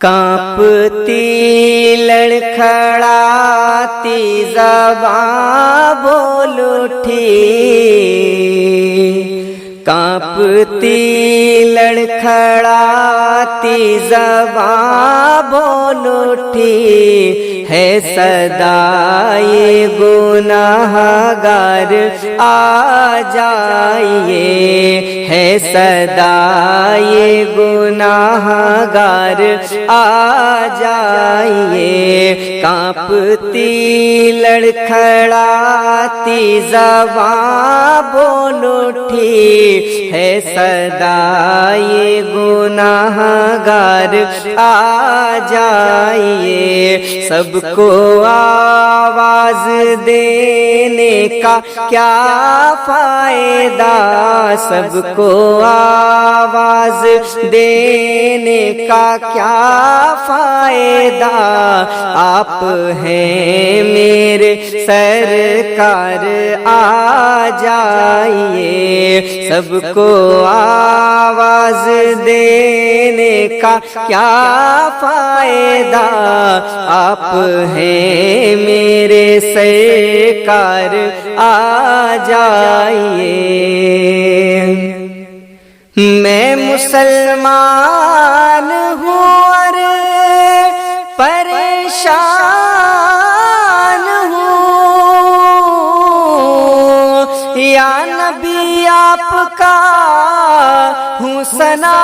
کانپتی لڑکھڑاتی زباں بول اٹھی، کانپتی لڑکھڑاتی زباں بول اٹھی، ہے صدائے گناہگار آ جائیے، ہے صدائے گناہگار آ جائیے، کانپتی لڑکھڑاتی زباں بول اٹھی، ہے صدائے گناہگار آ جائیے، سب کو آواز دینے کا کیا فائدہ، سب کو آواز دینے کا کیا فائدہ، آپ ہیں میرے سرکار آ جائیے، سب کو آواز دینے کا کیا فائدہ، آپ ہیں میرے سرکار آ جائیے۔ میں مسلمان ہوں اور پریشان ہوں، یا نبی آپ کا ہوں ثنا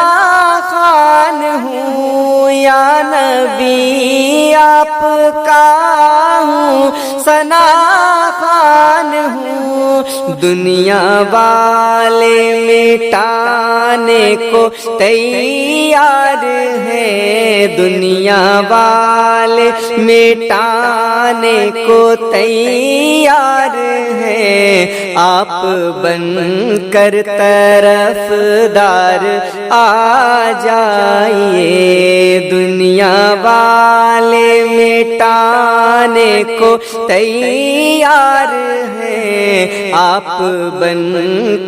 خوان ہوں، یا نبی آپ کا ہوں ثنا خوان ہوں، دنیا والے مٹانے کو تیار ہیں، دنیا والے مٹانے کو تیار ہیں، آپ بن کر طرفدار آ جائیے، دنیا والے مٹانے کو تیار ہیں، آپ بن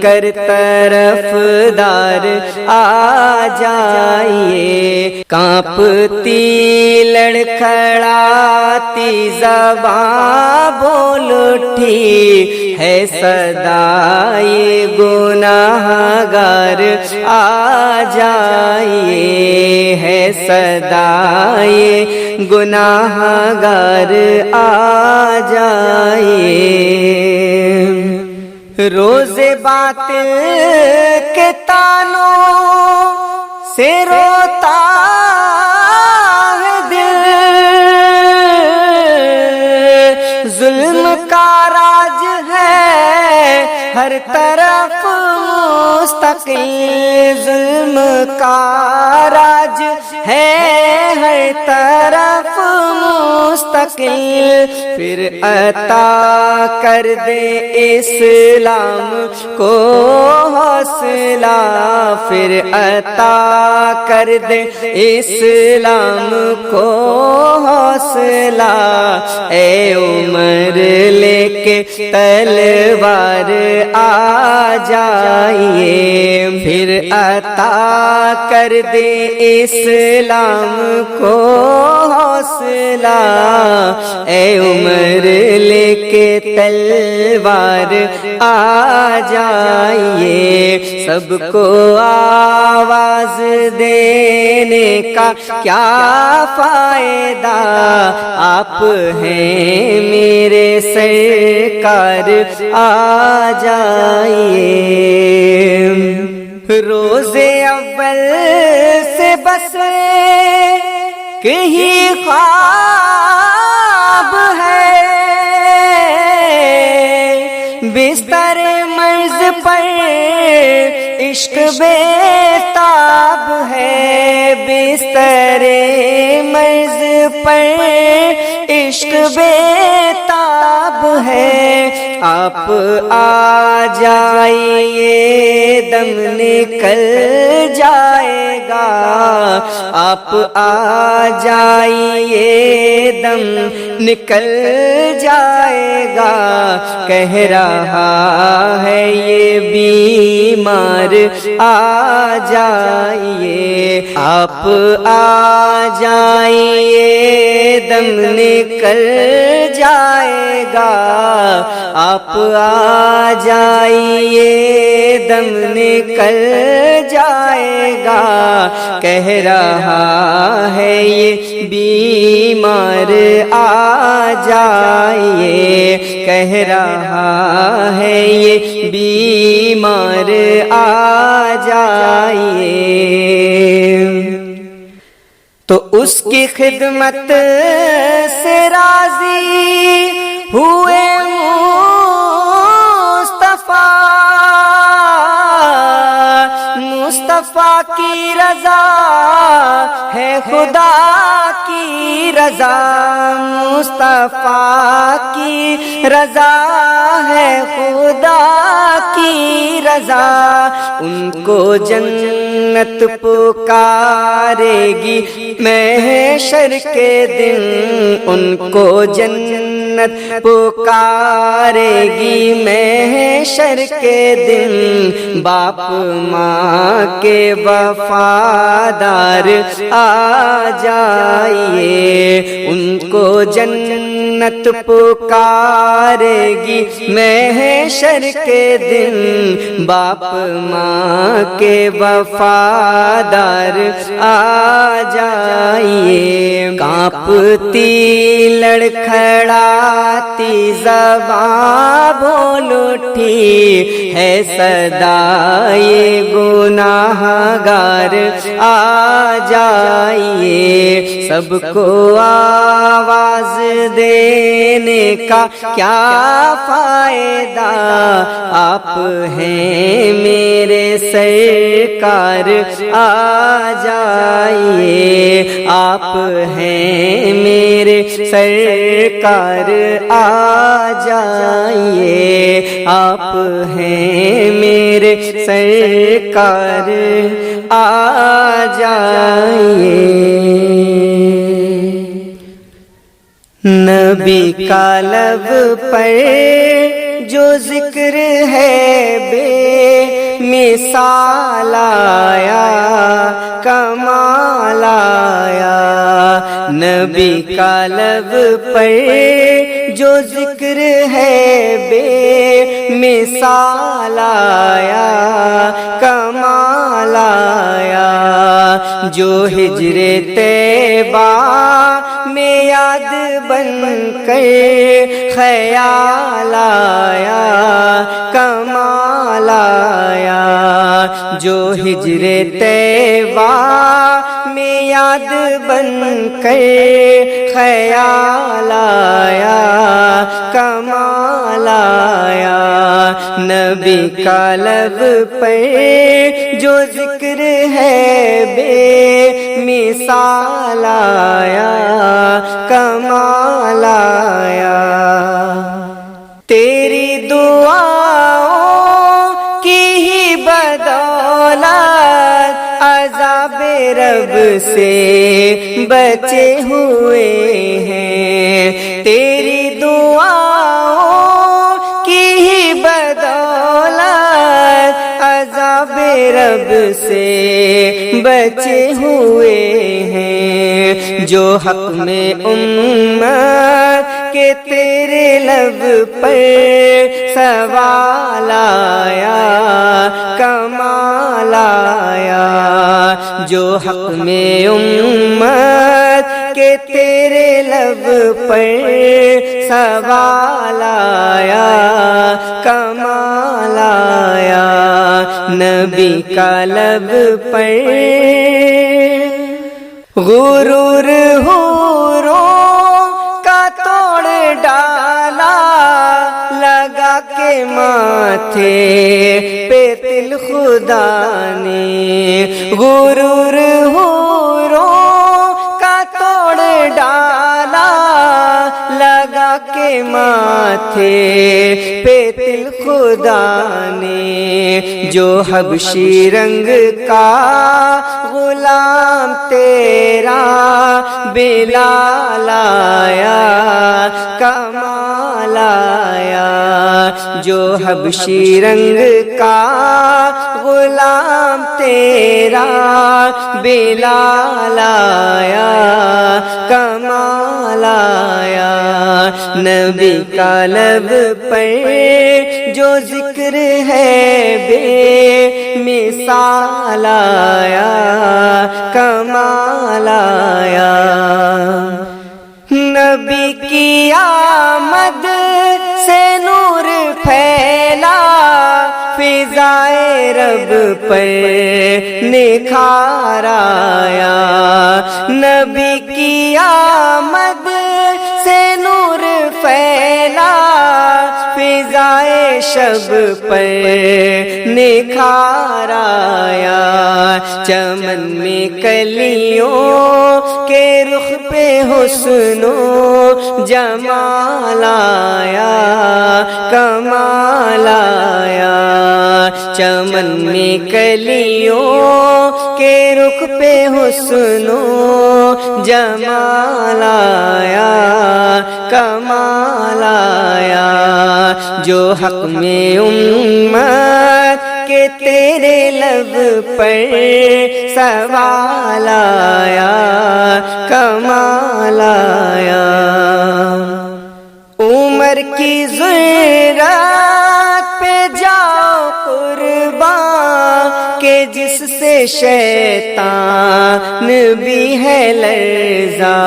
کر طرفدار آ جائیے، کانپتی لڑکھڑاتی زباں بول اٹھی، ہے صدائے گناہگار آ جائیے، ہے صدائے گناہگار آ جائیے، روز باطل کے تانوں سے روتا ہے دل، ظلم کا راج ہے ہر طرف مستقل، ظلم کا راج ہے ہر طرف مستقل، پھر عطا کر دے اسلام کو حوصلہ، پھر عطا کر دے اسلام کو حوصلہ، اے عمر لے کے تلوار آ جائیے، پھر عطا کر دے اسلام کو حوصلہ، اے عمر لے کے تلوار آ جائیے، سب کو آواز دینے کا کیا فائدہ، آپ ہیں میرے سرکار آ جائیے، روز اول سے بس کہیں خواب ہے، بستر مرض پر عشق بے تاب ہے، بستر مرض پر عشق بے تاب ہے، آپ آ جائیے دم نکل جائے گا، آپ آ جائیے دم نکل جائے گا، کہہ رہا ہے یہ بیمار آ جائیے، آپ آ جائیے دم نکل جائے گا، آپ آ جائیے دم نکل جائے گا، کہہ رہا ہے یہ بیمار آ جائیے، کہہ رہا ہے یہ بیمار آ جائیے۔ تو اس کی خدمت سے راضی ہوئے مصطفیٰ کی رضا ہے خدا کی رضا، مصطفیٰ کی رضا ہے خدا کی رضا، ان کو جنت پکارے گی محشر کے دن، ان کو جنت پکارے گی محشر کے دن، باپ ماں کے وفادار آ جائیے، ان کو جنت پکارے گی محشر کے دن، باپ ماں کے وفادار آ جائیے۔ کانپتی لڑکھڑاتی زباں بول اٹھی ہے صدا یہ گناہ گار آ جائیے، سب کو آواز دینے کا کیا فائدہ، آپ ہیں میرے سرکار آ جائیے، آپ ہیں میرے سرکار آ جائیے، آپ ہیں میرے سرکار آ جائیے۔ نبی کا لب پر جو ذکر ہے بے مثال آیا کمال آیا، نبی کا لب پر جو ذکر ہے بے مثال آیا کمال آیا، جو ہجر طیبہ میں یاد بن کر خیال آیا کمال آیا، جو ہجر طیبہ میں یاد بن کر خیال آیا کمال آیا، نبی کا لب پر جو ذکر ہے بے مثال آیا کمال آیا، تیری دعاؤں کی ہی بدولت عذاب رب سے بچے ہوئے ہیں، تیری دعاؤں کی ہی بدولت عذاب رب سے بچے ہوئے ہیں، جو حق میں امت کے تیرے لب پر سوال آیا کمال آیا، جو حق میں امت کے تیرے لب پر سوال آیا کمال آیا، نبی کا لب پر غرور حوروں کا توڑ ڈالا، لگا کے ماتھے پہ تل خدا نے، غرور حوروں کا توڑ ڈالا، لگا کے ماتھے پہ تل خدا نے، جو حبشی رنگ کا غلام تیرا بلال آیا کمال آیا، جو حبشی رنگ کا غلام تیرا بلال آیا کمال آیا، نبی کا لب پر جو ذکر ہے بے مثال آیا کمال آیا، نبی کی آمد سے نور پھیلا فضائے رب پر نکھار آیا، نبی کی آمد سے نور پھیلا فضائے شب پر نکھار آیا، چمن میں کلیوں کے رخ پہ حسن و جمال آیا کمال آیا، چمن میں کلیوں کے رخ پہ حسن و جمال آیا کمال آیا، جو حق میں امت کہ تیرے لب پر سوال آیا کمال آیا، عمر کی ضرورت پہ جاؤ قربان کہ جس سے شیطان بھی ہے لرزا،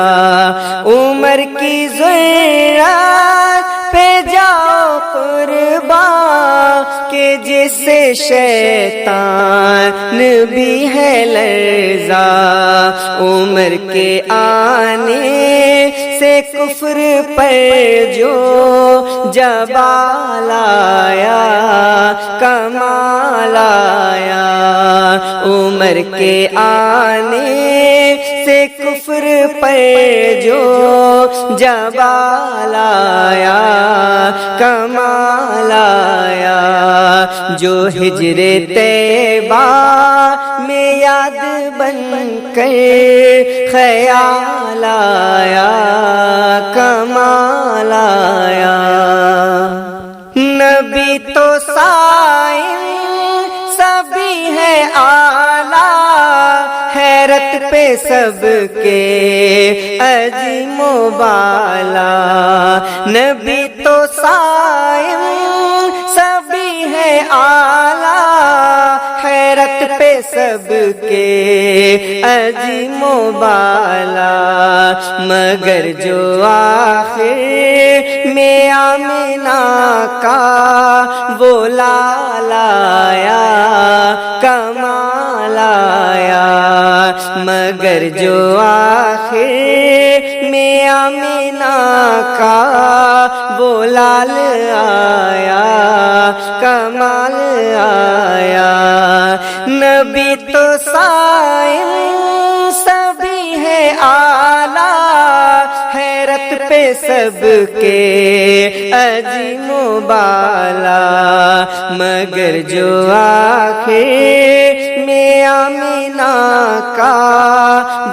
عمر کی ضرورت پہ جاؤ قربان کہ جس سے شیطان بھی ہے لرزا، عمر کے آنے سے کفر پر جو جبال آیا کمال آیا، عمر کے آنے سے کفر پر جو جبال آیا کمال آیا، جو ہجر طیبہ میں یاد بن کر خیال آیا کمال آیا، نبی تو سائن سبھی ہے اعلیٰ، حیرت پہ سب کے عظیم و بالا، نبی تو سائن سبھی ہے اعلیٰ، حیرت پہ سب کے عظیم و بالا، مگر جو آخر میں آمنہ کا وہ لال آیا کمال آیا، مگر جو آخر میں آمنہ کا وہ لال آیا کمال آیا، نبی تو سائن سبھی ہے اعلیٰ، حیرت پہ سب کے عظیم و بالا، مگر جو آخر میں آمنہ کا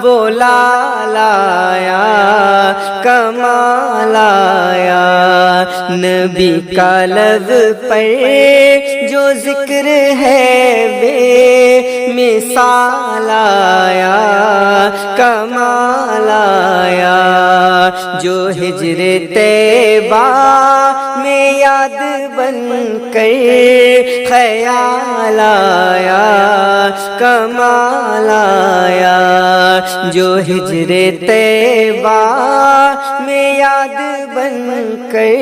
وہ لال آیا کمال آیا، نبی کا لب پر جو ذکر ہے بے مثال آیا کمال آیا، جو ہجر طیبہ میں یاد بن کر خیال آیا کمال آیا، جو ہجر طیبہ میں یاد بن کر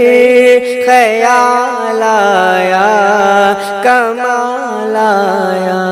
خیال آیا کمال آیا۔